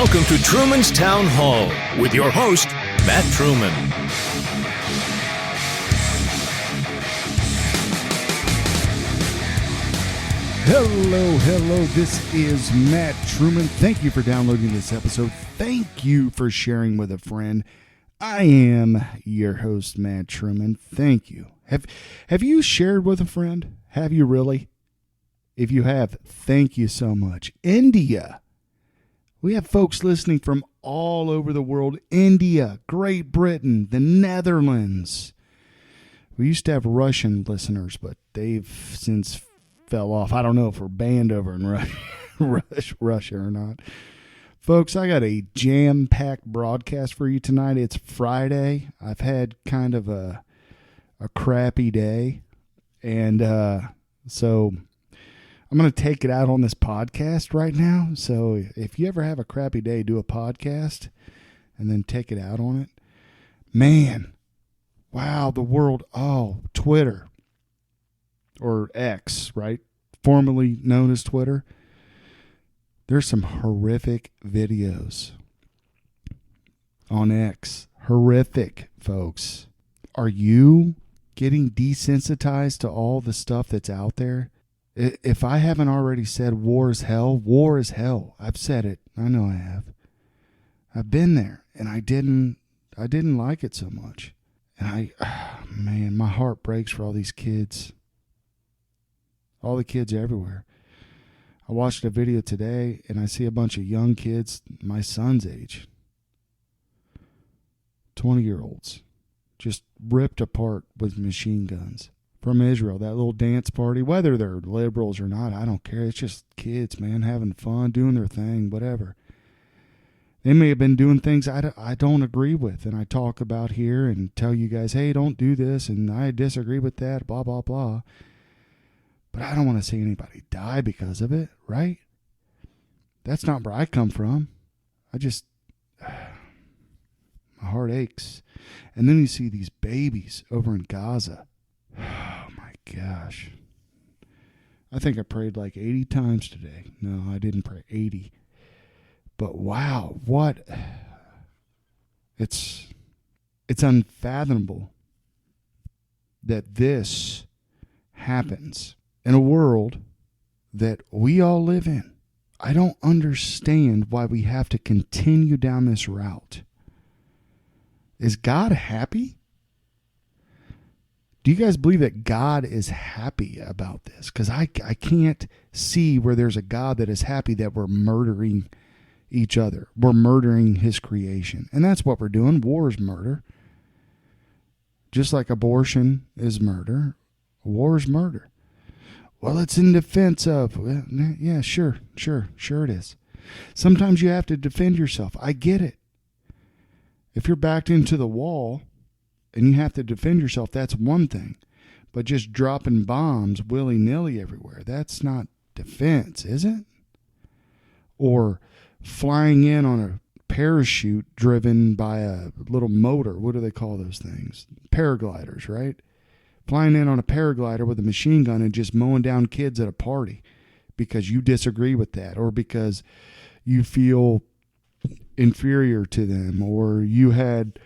Welcome to Truman's Town Hall with your host, Matt Truman. Hello. This is Matt Truman. Thank you for downloading this episode. Thank you for sharing with a friend. I am your host, Matt Truman. Thank you. Have you shared with a friend? Have you really? If you have, thank you so much. India. We have folks listening from all over the world. India, Great Britain, the Netherlands. We used to have Russian listeners, but they've since fell off. I don't know if we're banned over in Russia or not. Folks, I got a jam-packed broadcast for you tonight. It's Friday. I've had kind of a crappy day, and so I'm going to take it out on this podcast right now. So if you ever have a crappy day, do a podcast and then take it out on it. Man, wow, the world, Twitter, or X, right? Formerly known as Twitter. There's some horrific videos on X. Horrific, folks. Are you getting desensitized to all the stuff that's out there? If I haven't already said war is hell, war is hell. I've said it. I know I have. I've been there, and I didn't like it so much. And man, my heart breaks for all these kids. All the kids everywhere. I watched a video today, and I see a bunch of young kids, my son's age, 20-year-olds, just ripped apart with machine guns. From Israel, that little dance party, whether they're liberals or not, I don't care. It's just kids, man, having fun, doing their thing, whatever. They may have been doing things I don't agree with, and I talk about here and tell you guys, hey, don't do this, and I disagree with that, blah, blah, blah. But I don't want to see anybody die because of it, right? That's not where I come from. My heart aches. And then you see these babies over in Gaza. Oh my gosh. I think I prayed like 80 times today. No, I didn't pray 80. But wow, what? It's unfathomable that this happens in a world that we all live in. I don't understand why we have to continue down this route. Is God happy? Do you guys believe that God is happy about this? Because I can't see where there's a God that is happy that we're murdering each other. We're murdering his creation. And that's what we're doing. War is murder. Just like abortion is murder, war is murder. Well, it's in defense of, yeah, sure it is. Sometimes you have to defend yourself. I get it. If you're backed into the wall and you have to defend yourself, that's one thing. But just dropping bombs willy-nilly everywhere, that's not defense, is it? Or flying in on a parachute driven by a little motor. What do they call those things? Paragliders, right? Flying in on a paraglider with a machine gun and just mowing down kids at a party because you disagree with that, or because you feel inferior to them, or you had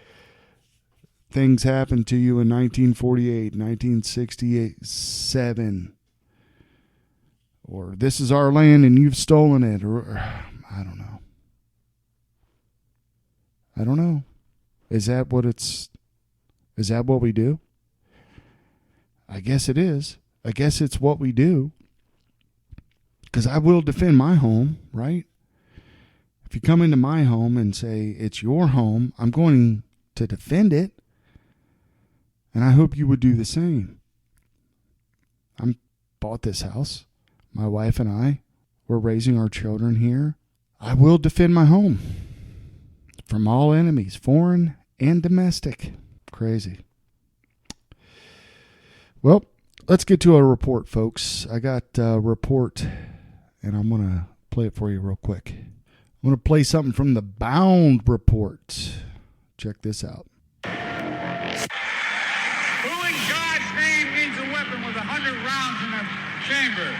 things happen to you in 1948, 1967, or this is our land and you've stolen it, or I don't know. Is that what we do? I guess it is. I guess it's what we do. Because I will defend my home, right? If you come into my home and say it's your home, I'm going to defend it. And I hope you would do the same. I bought this house. My wife and I, we're raising our children here. I will defend my home from all enemies, foreign and domestic. Crazy. Well, let's get to a report, folks. I got a report, and I'm going to play it for you real quick. I'm going to play something from the Bound Report. Check this out. Who in God's name needs a weapon with 100 rounds in a chamber?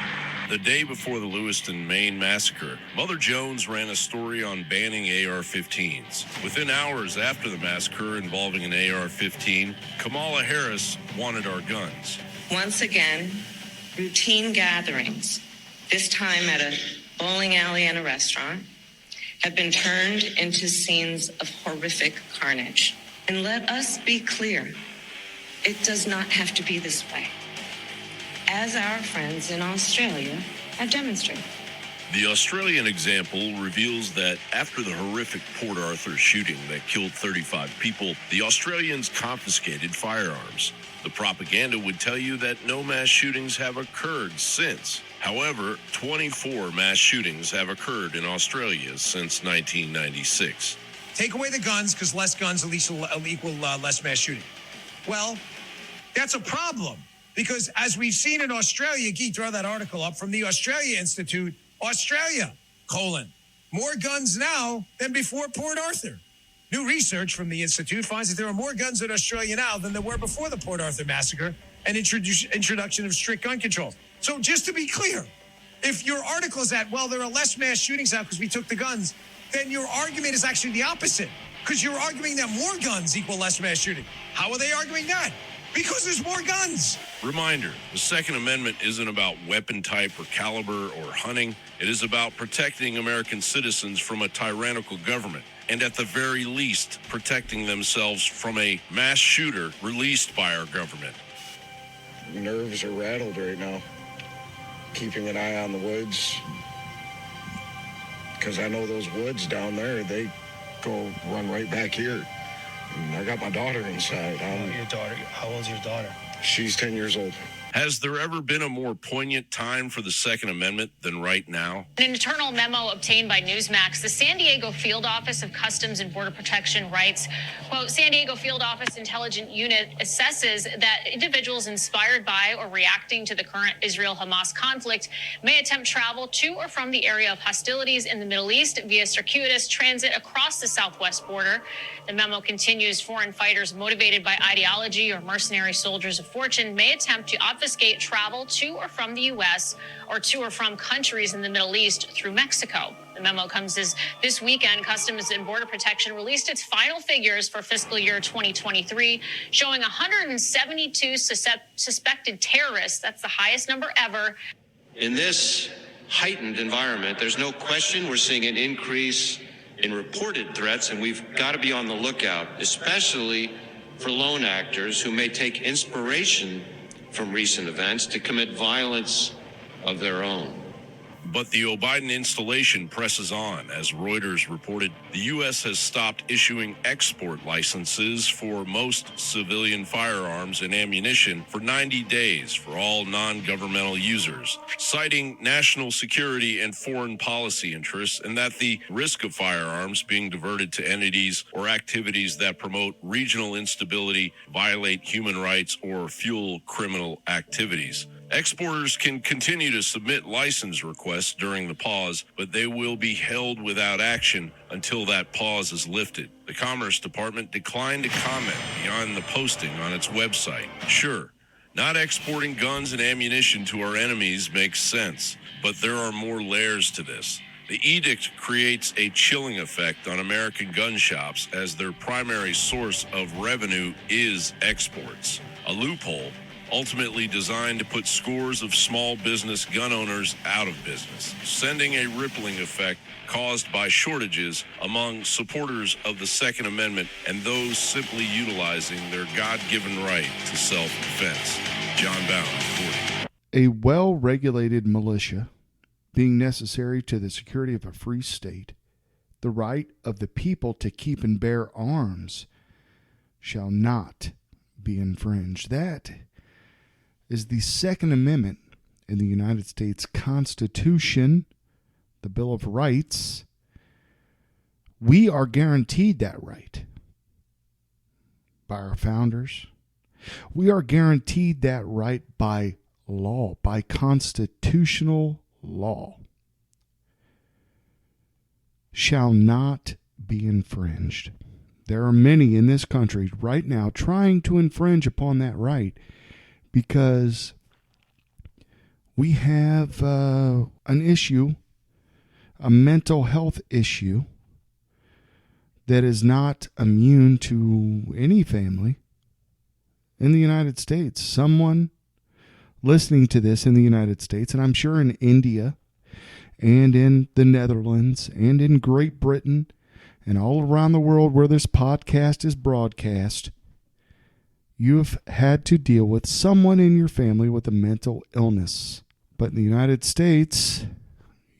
The day before the Lewiston, Maine massacre, Mother Jones ran a story on banning AR-15s. Within hours after the massacre involving an AR-15, Kamala Harris wanted our guns. Once again, routine gatherings, this time at a bowling alley and a restaurant, have been turned into scenes of horrific carnage. And let us be clear, it does not have to be this way, as our friends in Australia have demonstrated. The Australian example reveals that after the horrific Port Arthur shooting that killed 35 people, the Australians confiscated firearms. The propaganda would tell you that no mass shootings have occurred since. However, 24 mass shootings have occurred in Australia since 1996. Take away the guns because less guns will equal less mass shooting. Well, that's a problem because as we've seen in Australia, Guy, throw that article up from the Australia Institute, Australia, more guns now than before Port Arthur. New research from the Institute finds that there are more guns in Australia now than there were before the Port Arthur massacre and introduction of strict gun control. So just to be clear, if your article is that, well, there are less mass shootings now because we took the guns, then your argument is actually the opposite because you're arguing that more guns equal less mass shooting. How are they arguing that? Because there's more guns. Reminder, the Second Amendment isn't about weapon type or caliber or hunting. It is about protecting American citizens from a tyrannical government and at the very least protecting themselves from a mass shooter released by our government. Nerves are rattled right now. Keeping an eye on the woods. Because I know those woods down there, they go run right back here. And I got my daughter inside. Your daughter, how old's your daughter? She's 10 years old. Has there ever been a more poignant time for the Second Amendment than right now? In an internal memo obtained by Newsmax, the San Diego Field Office of Customs and Border Protection writes, quote, San Diego Field Office Intelligence Unit assesses that individuals inspired by or reacting to the current Israel-Hamas conflict may attempt travel to or from the area of hostilities in the Middle East via circuitous transit across the southwest border. The memo continues, foreign fighters motivated by ideology or mercenary soldiers of fortune may attempt to obfuscate travel to or from the U.S. or to or from countries in the Middle East through Mexico. The memo comes as this weekend, Customs and Border Protection released its final figures for fiscal year 2023, showing 172 suspected terrorists. That's the highest number ever. In this heightened environment, there's no question we're seeing an increase in reported threats, and we've got to be on the lookout, especially for lone actors who may take inspiration from recent events to commit violence of their own. But the Biden installation presses on. As Reuters reported, the U.S. has stopped issuing export licenses for most civilian firearms and ammunition for 90 days for all non-governmental users, citing national security and foreign policy interests and that the risk of firearms being diverted to entities or activities that promote regional instability, violate human rights, or fuel criminal activities. Exporters can continue to submit license requests during the pause, but they will be held without action until that pause is lifted. The Commerce Department declined to comment beyond the posting on its website. Sure, not exporting guns and ammunition to our enemies makes sense, but there are more layers to this. The edict creates a chilling effect on American gun shops as their primary source of revenue is exports. A loophole ultimately designed to put scores of small business gun owners out of business, sending a rippling effect caused by shortages among supporters of the Second Amendment and those simply utilizing their God-given right to self-defense. John Bound reporting. A well-regulated militia being necessary to the security of a free state, the right of the people to keep and bear arms shall not be infringed. That is the Second Amendment in the United States Constitution, the Bill of Rights. We are guaranteed that right by our founders. We are guaranteed that right by law, by constitutional law. Shall not be infringed. There are many in this country right now trying to infringe upon that right, because we have an issue, a mental health issue that is not immune to any family in the United States. Someone listening to this in the United States, and I'm sure in India and in the Netherlands and in Great Britain and all around the world where this podcast is broadcast, you've had to deal with someone in your family with a mental illness. But in the United States,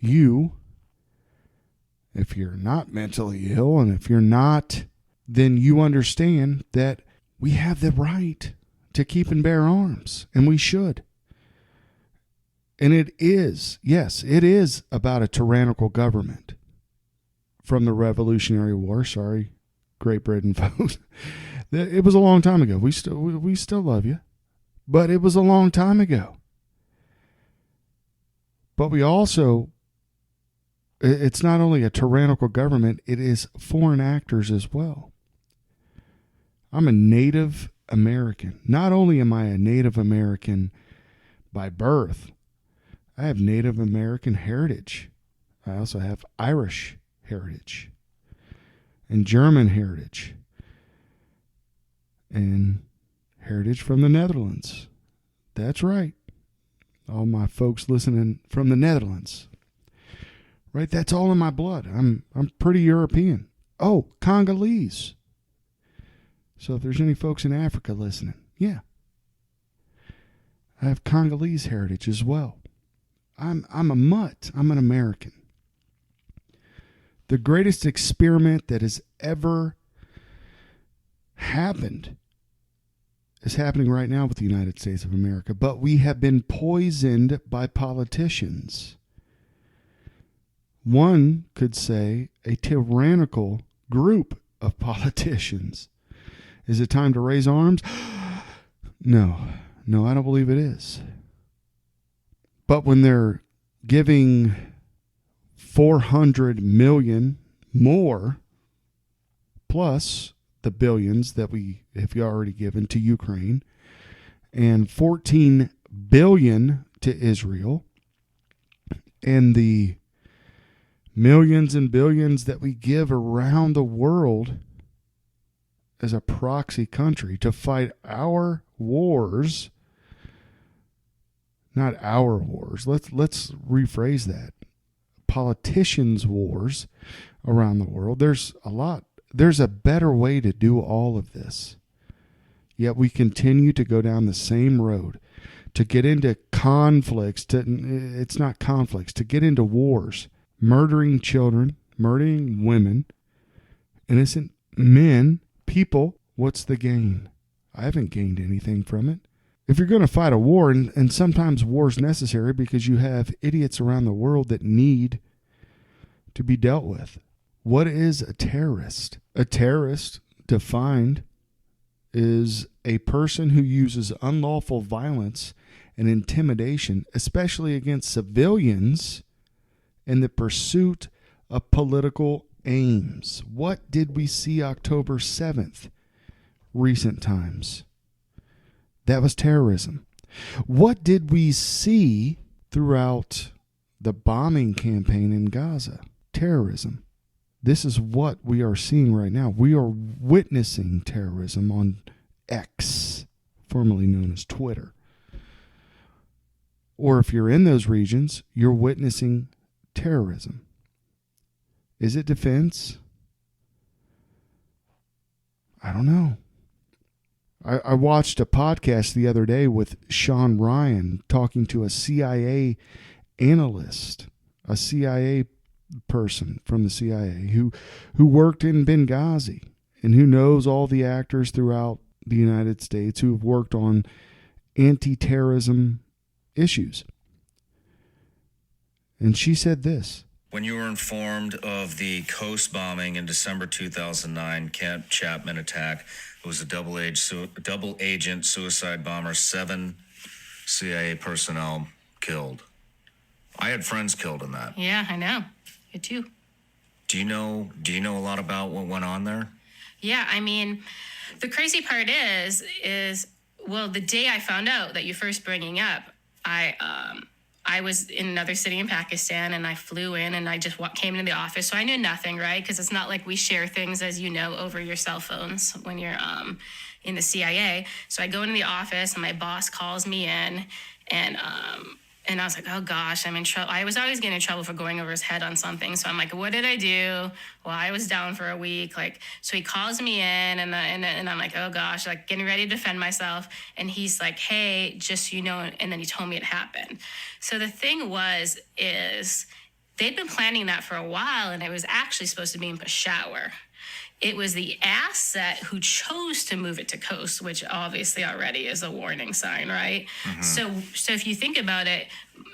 if you're not mentally ill, and if you're not, then you understand that we have the right to keep and bear arms, and we should. And it is about a tyrannical government from the Revolutionary War. Sorry, Great Britain folks. It was a long time ago. We still love you, but it was a long time ago. But we also, it's not only a tyrannical government, it is foreign actors as well. I'm a Native American. Not only am I a Native American by birth, I have Native American heritage. I also have Irish heritage and German heritage and heritage from the Netherlands. That's right. All my folks listening from the Netherlands. Right? That's all in my blood. I'm pretty European. Oh, Congolese. So if there's any folks in Africa listening, yeah. I have Congolese heritage as well. I'm a mutt. I'm an American. The greatest experiment that has ever happened is happening right now with the United States of America. But we have been poisoned by politicians. One could say a tyrannical group of politicians. Is it time to raise arms? No, I don't believe it is. But when they're giving 400 million more, plus the billions that we have already given to Ukraine, and 14 billion to Israel, and the millions and billions that we give around the world as a proxy country to fight our wars. Not our wars. Let's rephrase that. Politicians' wars around the world. There's a better way to do all of this. Yet we continue to go down the same road, to get into conflicts, it's not conflicts, to get into wars, murdering children, murdering women, innocent men, people. What's the gain? I haven't gained anything from it. If you're going to fight a war, and sometimes war is necessary because you have idiots around the world that need to be dealt with. What is a terrorist? A terrorist, defined, is a person who uses unlawful violence and intimidation, especially against civilians, in the pursuit of political aims. What did we see October 7th? Recent times. That was terrorism. What did we see throughout the bombing campaign in Gaza? Terrorism. This is what we are seeing right now. We are witnessing terrorism on X, formerly known as Twitter. Or if you're in those regions, you're witnessing terrorism. Is it defense? I don't know. I watched a podcast the other day with Sean Ryan talking to a CIA analyst, a CIA person from the CIA who worked in Benghazi and who knows all the actors throughout the United States who have worked on anti-terrorism issues. And she said this. When you were informed of the Coast bombing in December 2009, Camp Chapman attack, it was a double agent suicide bomber, 7 CIA personnel killed. I had friends killed in that. Yeah, I know. You too. Do you know a lot about what went on there? Yeah, I mean, the crazy part is well, the day I found out that you're first bringing up, I I was in another city in Pakistan, and I flew in, and I just came into the office. So I knew nothing, right? Because it's not like we share things, as you know, over your cell phones when you're in the CIA. So I go into the office, and my boss calls me in, and I was like, oh gosh, I'm in trouble. I was always getting in trouble for going over his head on something. So I'm like, what did I do? Well, I was down for a week. So he calls me in, and I'm like, oh gosh, getting ready to defend myself. And he's like, hey, just so you know, and then he told me it happened. So the thing is they'd been planning that for a while, and it was actually supposed to be in Peshawar. It was the asset who chose to move it to coast, which obviously already is a warning sign, right? Mm-hmm. So if you think about it,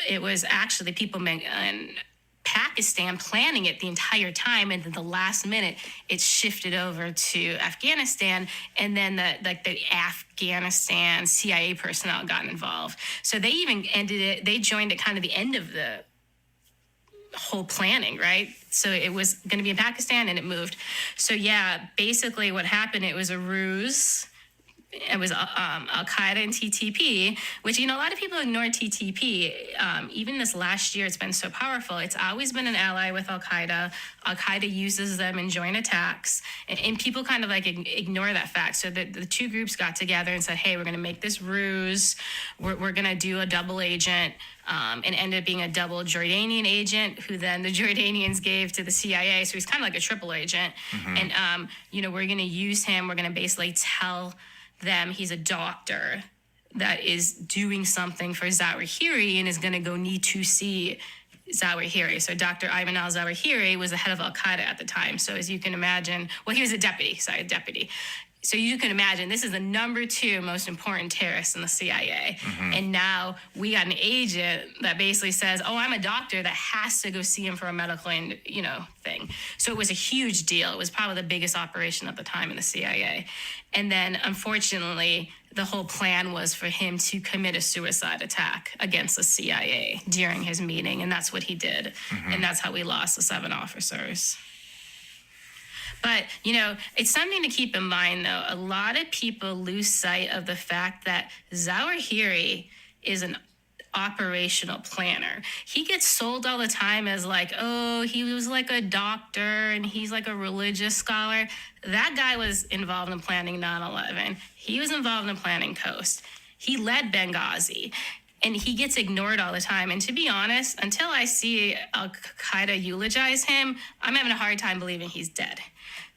it was actually people in Pakistan planning it the entire time, and then the last minute it shifted over to Afghanistan, and then the Afghanistan CIA personnel got involved. So they even they joined at kind of the end of the whole planning, right? So it was going to be in Pakistan, and it moved. So yeah, basically what happened, it was a ruse. It was Al-Qaeda and TTP, which, a lot of people ignore TTP. Even this last year, it's been so powerful. It's always been an ally with Al-Qaeda. Al-Qaeda uses them in joint attacks, and people kind of ignore that fact. So the two groups got together and said, hey, we're going to make this ruse. We're going to do a double agent, and ended up being a double Jordanian agent, who then the Jordanians gave to the CIA. So he's kind of like a triple agent. Mm-hmm. And, we're going to use him. We're going to basically tell them he's a doctor that is doing something for Zawahiri and is going to go need to see Zawahiri. So Dr. Ayman al-Zawahiri was the head of Al-Qaeda at the time. So as you can imagine, he was a deputy. So you can imagine, this is the number 2 most important terrorist in the CIA. Mm-hmm. And now we got an agent that basically says, oh, I'm a doctor that has to go see him for a medical, thing. So it was a huge deal. It was probably the biggest operation at the time in the CIA. And then, unfortunately, the whole plan was for him to commit a suicide attack against the CIA during his meeting. And that's what he did. Mm-hmm. And that's how we lost the 7 officers. But, it's something to keep in mind, though. A lot of people lose sight of the fact that Zawahiri is an operational planner. He gets sold all the time as he was like a doctor and he's like a religious scholar. That guy was involved in planning 9/11. He was involved in planning Coast. He led Benghazi. And he gets ignored all the time. And to be honest, until I see Al-Qaeda eulogize him, I'm having a hard time believing he's dead.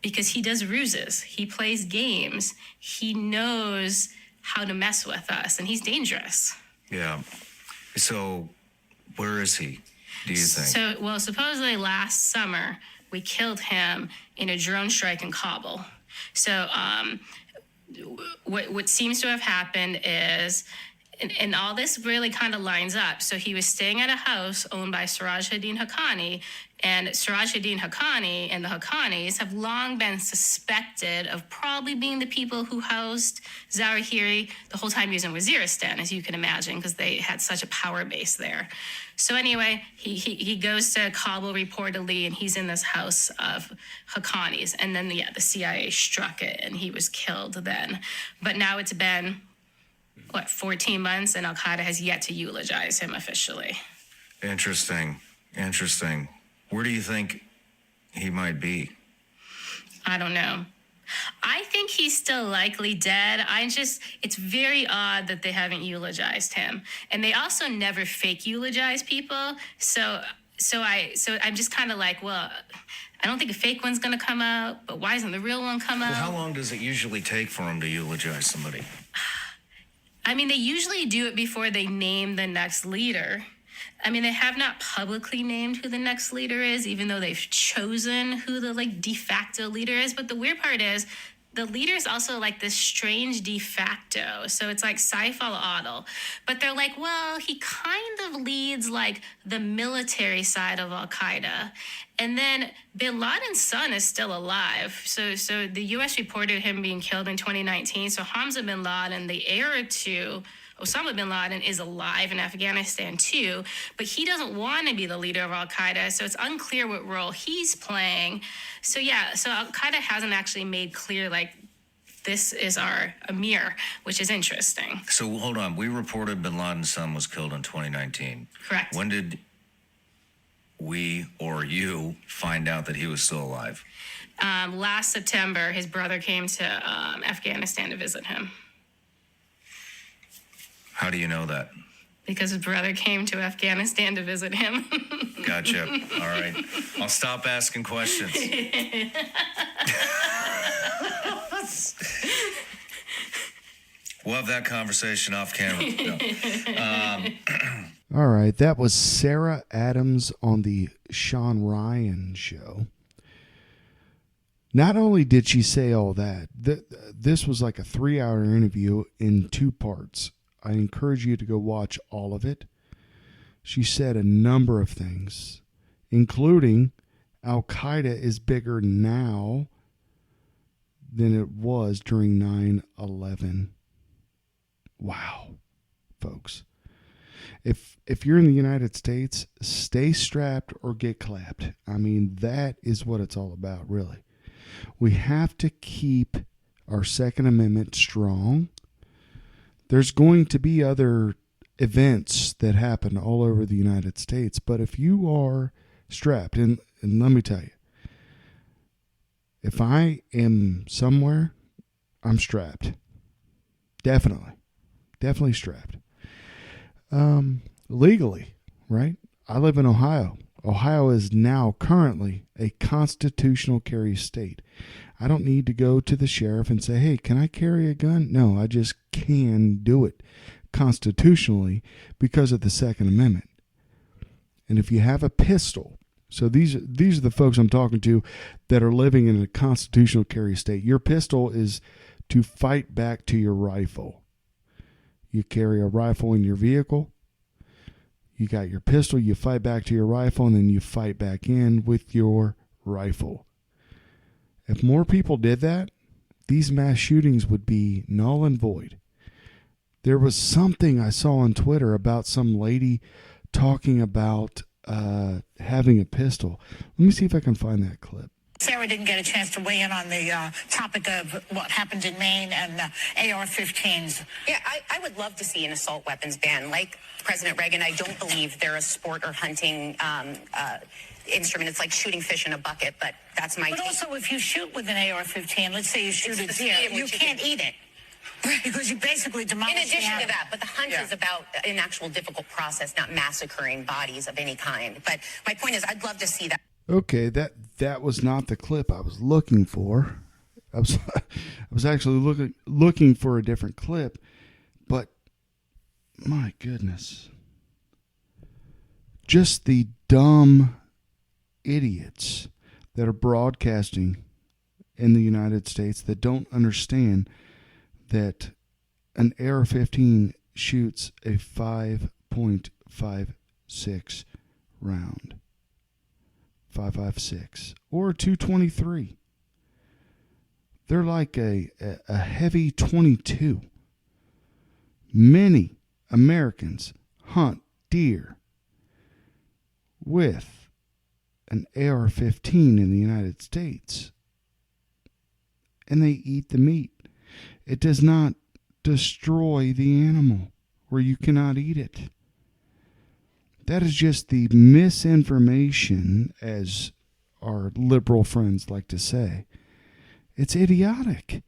Because he does ruses. He plays games. He knows how to mess with us. And he's dangerous. Yeah. So where is he, do you think? So, supposedly last summer, we killed him in a drone strike in Kabul. So what seems to have happened is, and all this really kind of lines up. So he was staying at a house owned by Sirajuddin Haqqani, and Sirajuddin Haqqani and the Haqqanis have long been suspected of probably being the people who housed Zawahiri the whole time he was in Waziristan, as you can imagine, because they had such a power base there. So anyway, he goes to Kabul reportedly, and he's in this house of Haqqanis. And then, the CIA struck it, and he was killed then. But now it's been 14 months, and Al-Qaeda has yet to eulogize him officially. Interesting. Where do you think he might be? I don't know. I think he's still likely dead. It's very odd that they haven't eulogized him. And they also never fake eulogize people. So I'm just kind of like, well, I don't think a fake one's going to come out, but why doesn't the real one come out? Well, how long does it usually take for them to eulogize somebody? I mean, they usually do it before they name the next leader. I mean, they have not publicly named who the next leader is, even though they've chosen who the de facto leader is. But the weird part is the leader is also this strange de facto. So it's like Saif al-Adil. But they're like, well, he kind of leads the military side of Al-Qaeda. And then bin Laden's son is still alive. So the U.S. reported him being killed in 2019. So Hamza bin Laden, the heir to Osama bin Laden, is alive in Afghanistan too, but he doesn't want to be the leader of Al-Qaeda, so it's unclear what role he's playing. So Al-Qaeda hasn't actually made clear This is our Amir, which is interesting. So hold on. We reported bin Laden's son was killed in 2019. Correct. When did we or you find out that he was still alive? Last September, his brother came to Afghanistan to visit him. How do you know that? Because his brother came to Afghanistan to visit him. Gotcha. All right. I'll stop asking questions. We'll have that conversation off camera. No. All right, that was Sarah Adams on the Sean Ryan show. Not only did she say all that, this was like a 3-hour interview in 2 parts. I encourage you to go watch all of it. She said a number of things, including Al-Qaeda is bigger now than it was during 9/11. Wow, folks. If you're in the United States, stay strapped or get clapped. I mean, that is what it's all about, really. We have to keep our Second Amendment strong. There's going to be other events that happen all over the United States, but if you are strapped, and let me tell you, if I am somewhere, I'm strapped. Definitely strapped. Legally, right? I live in Ohio. Ohio is now currently a constitutional carry state. I don't need to go to the sheriff and say, hey, can I carry a gun? No, I just can do it constitutionally because of the Second Amendment. And if you have a pistol, so these are the folks I'm talking to that are living in a constitutional carry state. Your pistol is to fight back to your rifle. You carry a rifle in your vehicle. You got your pistol, you fight back to your rifle, and then you fight back in with your rifle. If more people did that, these mass shootings would be null and void. There was something I saw on Twitter about some lady talking about having a pistol. Let me see if I can find that clip. Sarah didn't get a chance to weigh in on the topic of what happened in Maine and AR-15s. Yeah, I would love to see an assault weapons ban. Like President Reagan, I don't believe they're a sport or hunting instrument. It's like shooting fish in a bucket, but that's my But take. also, if you shoot with an AR-15, let's say you shoot a deer, you can't eat it. Because you basically demolish In addition the to animal. that, but the hunt is about an actual difficult process, not massacring bodies of any kind. But my point is, I'd love to see that. Okay, that was not the clip I was looking for. I was actually looking for a different clip, but my goodness. Just the dumb idiots that are broadcasting in the United States that don't understand that an AR-15 shoots a 5.56 round. 5.56 or 223. They're like a heavy 22. Many Americans hunt deer with an AR-15 in the United States, and they eat the meat. It does not destroy the animal where you cannot eat it. That is just the misinformation, as our liberal friends like to say. It's idiotic.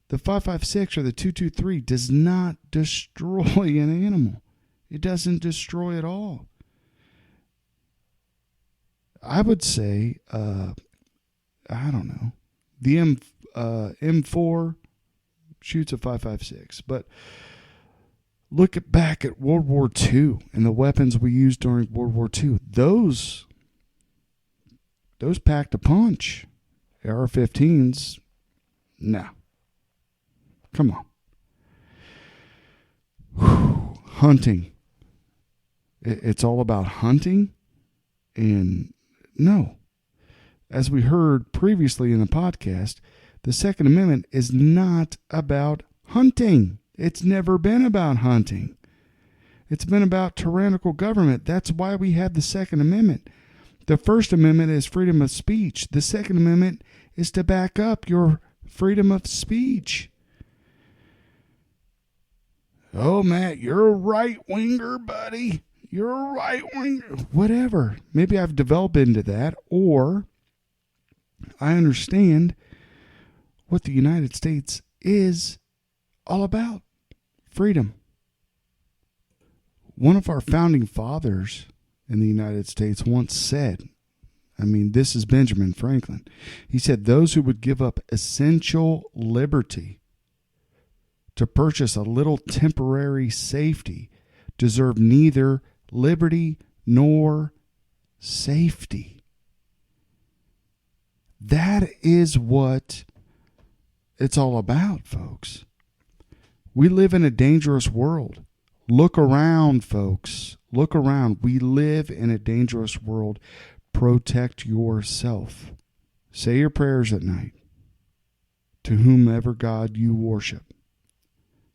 The 5.56 or the 223 does not destroy an animal. It doesn't destroy it all. I would say, I don't know, the M4 shoots a 5.56, but look back at World War II and the weapons we used during World War II. Those packed a punch. AR-15s, no. Come on. Whew. Hunting. It's all about hunting? And no. As we heard previously in the podcast, the Second Amendment is not about hunting. It's never been about hunting. It's been about tyrannical government. That's why we have the Second Amendment. The First Amendment is freedom of speech. The Second Amendment is to back up your freedom of speech. Oh, Matt, you're a right-winger, buddy. You're a right-winger. Whatever. Maybe I've developed into that, or I understand what the United States is all about. Freedom. One of our founding fathers in the United States once said, this is Benjamin Franklin. He said, those who would give up essential liberty to purchase a little temporary safety deserve neither liberty nor safety. That is what it's all about, folks. We live in a dangerous world. Look around, folks. Look around. We live in a dangerous world. Protect yourself. Say your prayers at night to whomever God you worship.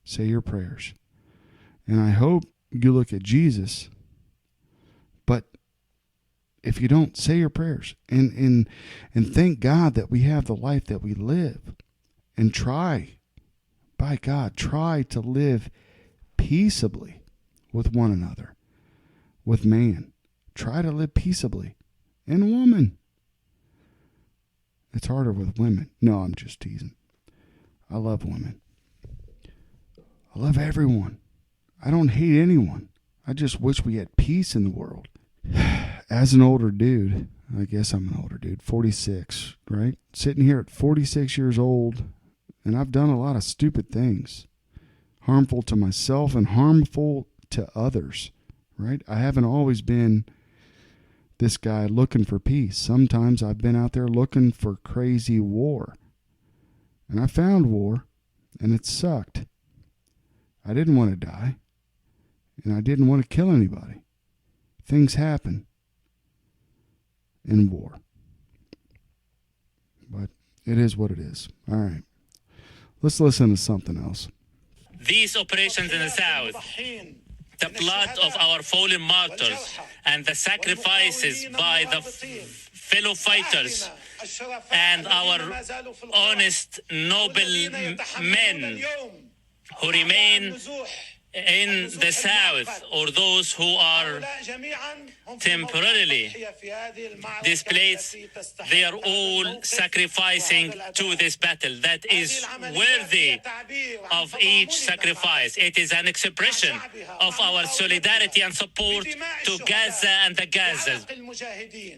Say your prayers. And I hope you look at Jesus. But if you don't, say your prayers. And thank God that we have the life that we live. And try, by God, try to live peaceably with one another, with man. Try to live peaceably. And woman. It's harder with women. No, I'm just teasing. I love women. I love everyone. I don't hate anyone. I just wish we had peace in the world. As an older dude, I guess I'm an older dude, 46, right? Sitting here at 46 years old, and I've done a lot of stupid things, harmful to myself and harmful to others, right? I haven't always been this guy looking for peace. Sometimes I've been out there looking for crazy war. And I found war, and it sucked. I didn't want to die, and I didn't want to kill anybody. Things happen in war. But it is what it is. All right. Let's listen to something else. These operations in the South, the blood of our fallen martyrs and the sacrifices by the fellow fighters and our honest, noble men who remain in the South, or those who are temporarily displaced, they are all sacrificing to this battle that is worthy of each sacrifice. It is an expression of our solidarity and support to Gaza and the Gazans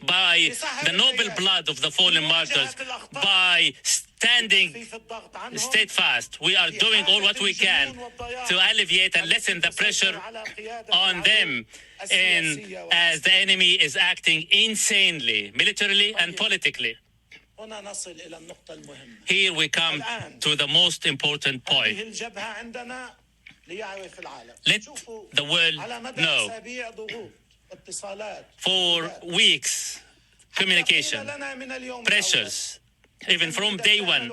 by the noble blood of the fallen martyrs, by standing steadfast. We are doing all what we can to alleviate and lessen the pressure on them, and as the enemy is acting insanely, militarily and politically. Here we come to the most important point. Let the world know. For weeks, communication, pressures, even from day one,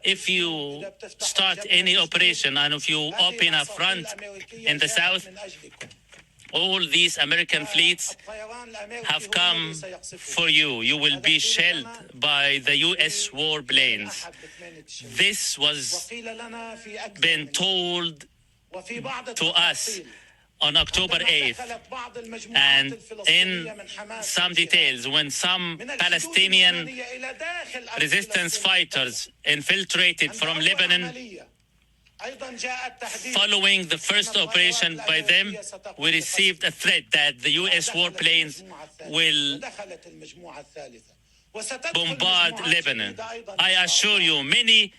if you start any operation and if you open a front in the South, all these American fleets have come for you. You will be shelled by the U.S. warplanes. This was been told to us on October 8th, and in some details, when some Palestinian resistance fighters infiltrated from Lebanon, following the first operation by them, we received a threat that the U.S. warplanes will bombard Lebanon. I assure you, many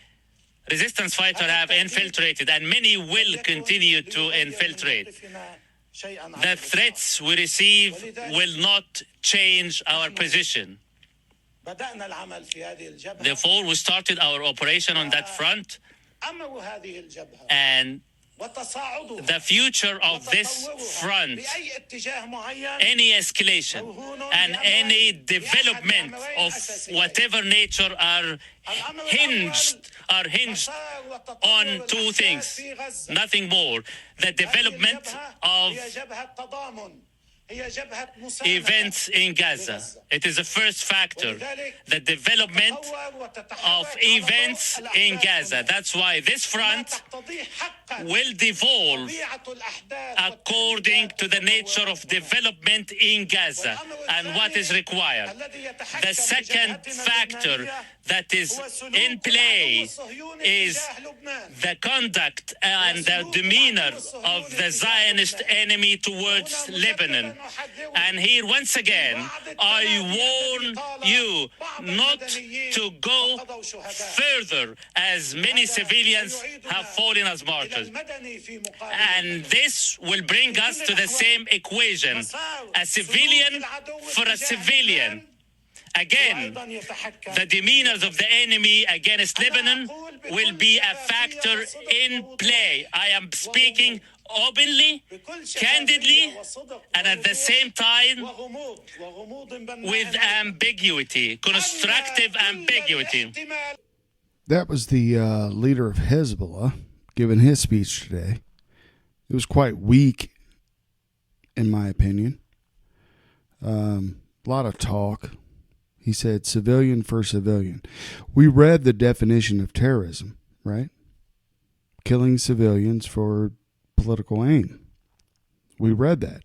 resistance fighters have infiltrated, and many will continue to infiltrate. The threats we receive will not change our position. Therefore, we started our operation on that front, and the future of this front, any escalation and any development of whatever nature are hinged on two things, nothing more: the development of events in Gaza. It is the first factor, the development of events in Gaza. That's why this front will devolve according to the nature of development in Gaza and what is required. The second factor that is in play is the conduct and the demeanor of the Zionist enemy towards Lebanon. And here, once again, I warn you not to go further, as many civilians have fallen as martyrs. And this will bring us to the same equation, a civilian for a civilian. Again, the demeanors of the enemy against Lebanon will be a factor in play. I am speaking openly, candidly, and at the same time with ambiguity, constructive ambiguity. That was the leader of Hezbollah giving his speech today. It was quite weak, in my opinion. A lot of talk. He said civilian for civilian. We read the definition of terrorism, right? Killing civilians for political aim. We read that.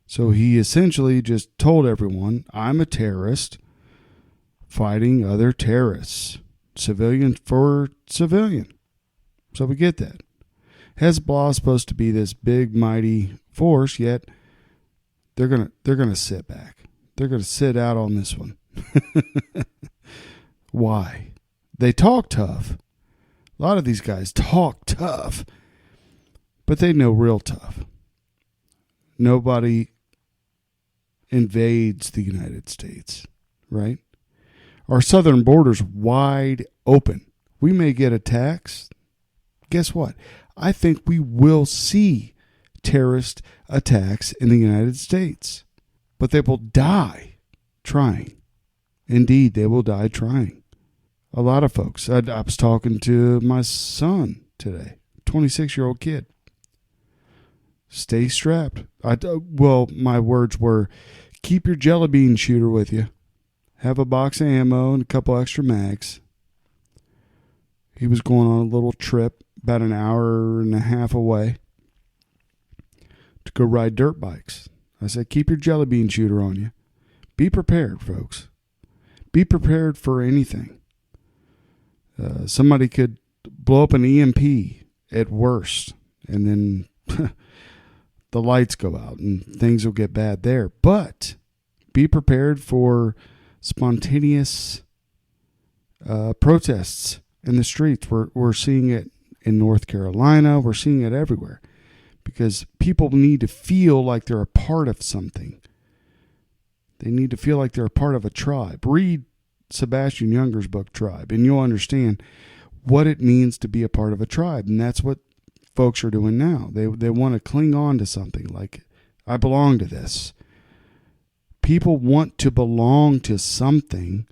So he essentially just told everyone, I'm a terrorist fighting other terrorists. Civilian for civilian. So we get that. Hezbollah is supposed to be this big, mighty force, yet they're gonna sit back. They're going to sit out on this one. Why? They talk tough. A lot of these guys talk tough, but they know real tough. Nobody invades the United States, right? Our southern border's wide open. We may get attacks. Guess what? I think we will see terrorist attacks in the United States. But they will die trying. Indeed, they will die trying. A lot of folks. I was talking to my son today, 26-year-old kid. Stay strapped. My words were, keep your jelly bean shooter with you. Have a box of ammo and a couple extra mags. He was going on a little trip about an hour and a half away to go ride dirt bikes. I said, keep your jelly bean shooter on you. Be prepared, folks. Be prepared for anything. Somebody could blow up an EMP at worst, and then the lights go out and things will get bad there. But be prepared for spontaneous protests in the streets. We're seeing it in North Carolina. We're seeing it everywhere. Because people need to feel like they're a part of something. They need to feel like they're a part of a tribe. Read Sebastian Junger's book, Tribe, and you'll understand what it means to be a part of a tribe. And that's what folks are doing now. They want to cling on to something like, I belong to this. People want to belong to something,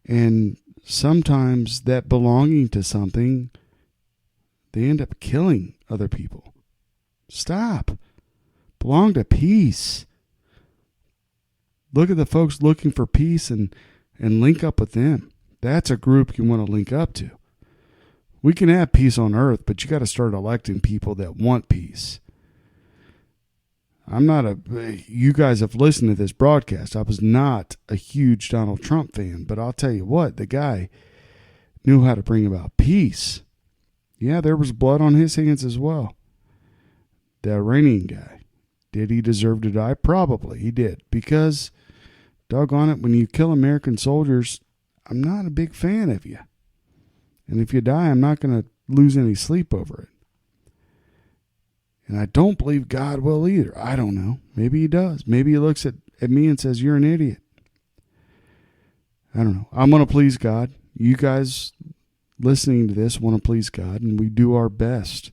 and sometimes that belonging to something, they end up killing other people. Stop. Belong to peace. Look at the folks looking for peace and link up with them. That's a group you want to link up to. We can have peace on earth, but you got to start electing people that want peace. You guys have listened to this broadcast. I was not a huge Donald Trump fan, but I'll tell you what, the guy knew how to bring about peace. Yeah, there was blood on his hands as well. The Iranian guy. Did he deserve to die? Probably he did. Because, doggone it, when you kill American soldiers, I'm not a big fan of you. And if you die, I'm not going to lose any sleep over it. And I don't believe God will either. I don't know. Maybe he does. Maybe he looks at me and says, you're an idiot. I don't know. I'm going to please God. You guys listening to this want to please God, and we do our best.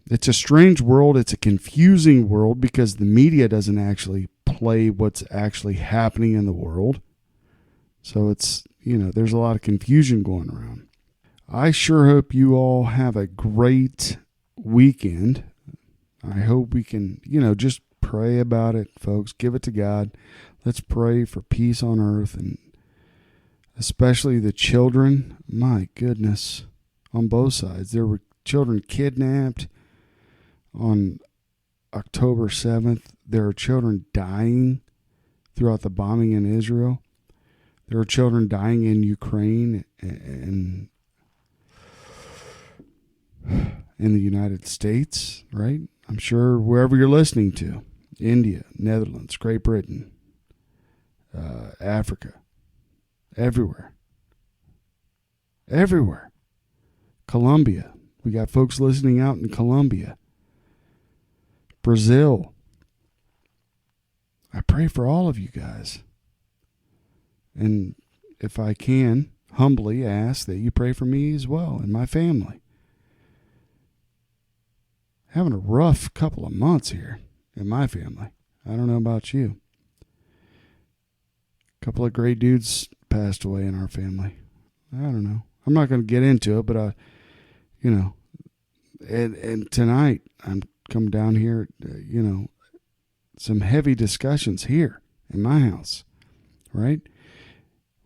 It's a strange world. It's a confusing world because the media doesn't actually play what's actually happening in the world. So it's, there's a lot of confusion going around. I sure hope you all have a great weekend. I hope we can, just pray about it, folks. Give it to God. Let's pray for peace on earth, and especially the children. My goodness, on both sides. There were children kidnapped on October 7th. There are children dying throughout the bombing in Israel. There are children dying in Ukraine and in the United States, right? I'm sure wherever you're listening to, India, Netherlands, Great Britain, Africa, everywhere. Colombia. We got folks listening out in Colombia. Brazil. I pray for all of you guys. And if I can, humbly ask that you pray for me as well and my family. Having a rough couple of months here in my family. I don't know about you. A couple of great dudes passed away in our family. I don't know. I'm not going to get into it, but and tonight I'm coming down here, some heavy discussions here in my house, right?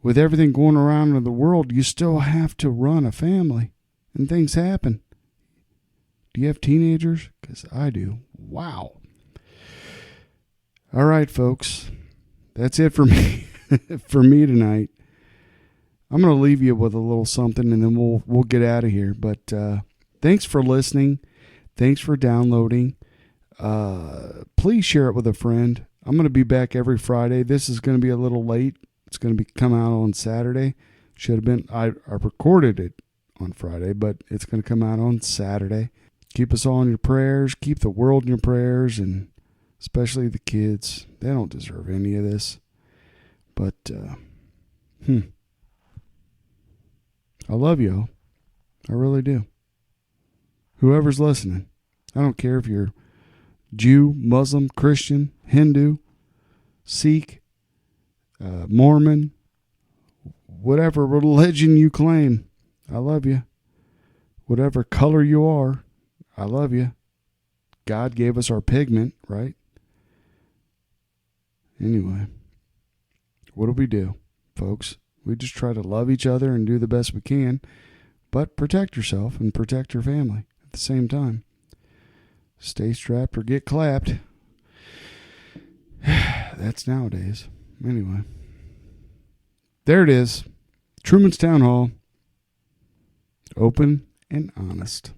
With everything going around in the world, you still have to run a family, and things happen. Do you have teenagers? Because I do. Wow. All right, folks. That's it for me. For me tonight. I'm going to leave you with a little something, and then we'll get out of here. But thanks for listening. Thanks for downloading. Please share it with a friend. I'm going to be back every Friday. This is going to be a little late. It's going to come out on Saturday. Should have been. I recorded it on Friday, but it's going to come out on Saturday. Keep us all in your prayers. Keep the world in your prayers, and especially the kids. They don't deserve any of this. But, I love you. I really do. Whoever's listening. I don't care if you're Jew, Muslim, Christian, Hindu, Sikh, Mormon, whatever religion you claim. I love you. Whatever color you are, I love you. God gave us our pigment, right? Anyway, what do we do, folks? We just try to love each other and do the best we can, but protect yourself and protect your family at the same time. Stay strapped or get clapped. That's nowadays. Anyway, there it is. Truman's Town Hall. Open and honest.